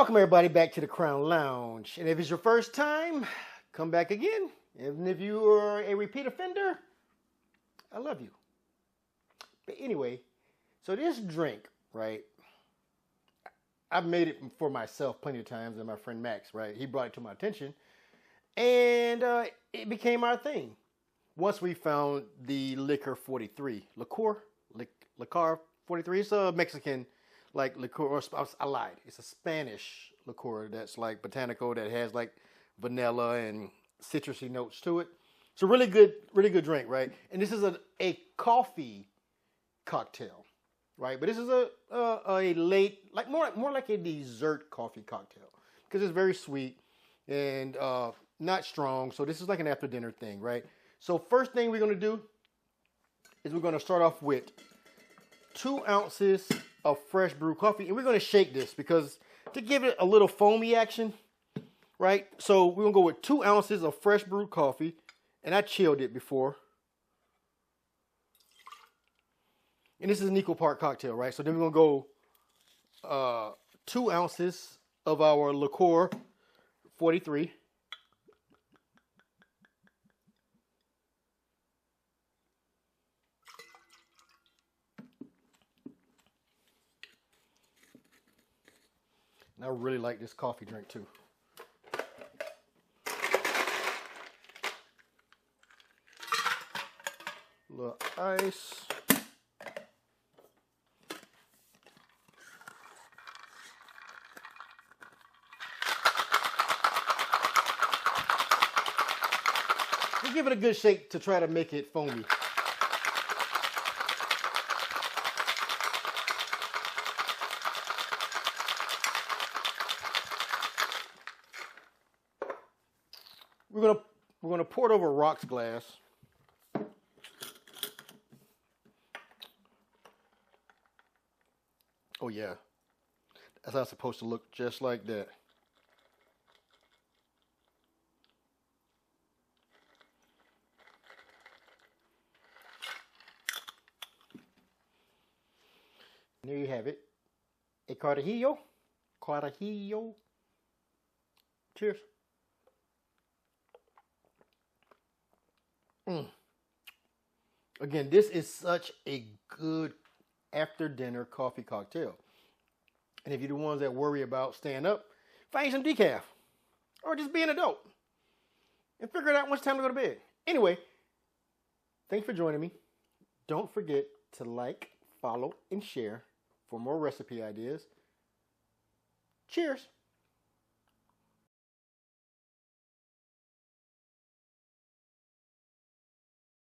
Welcome everybody back to the Crown Lounge. And if it's your first time, come back again. Even if you are a repeat offender, I love you. But anyway, so this drink, right? I've made it for myself plenty of times, and my friend Max, right? He brought it to my attention, and it became our thing. Once we found the Licor 43, Licor 43. It's a Mexican like liqueur. Or I lied. It's a Spanish liqueur that's like botanical, that has like vanilla and citrusy notes to it. It's a really good drink, right? And this is a coffee cocktail, right? But this is a late, like more like a dessert coffee cocktail because it's very sweet and not strong. So this is like an after dinner thing, right? So first thing we're gonna do is we're gonna start off with 2 ounces of fresh brewed coffee, and we're gonna shake this because to give it a little foamy action, right? So we're gonna go with 2 ounces of fresh brewed coffee, and I chilled it before. And this is an equal part cocktail, right? So then we're gonna go 2 ounces of our Licor 43. And I really like this coffee drink too. A little ice. We'll give it a good shake to try to make it foamy. We're gonna pour it over a rocks glass. Oh yeah, that's how it's supposed to look, just like that. And there you have it, a Carajillo. Carajillo. Cheers. Again, this is such a good after dinner coffee cocktail. And if you're the ones that worry about staying up, find some decaf or just be an adult and figure it out when it's time to go to bed. Anyway, thanks for joining me. Don't forget to like, follow, and share for more recipe ideas. Cheers.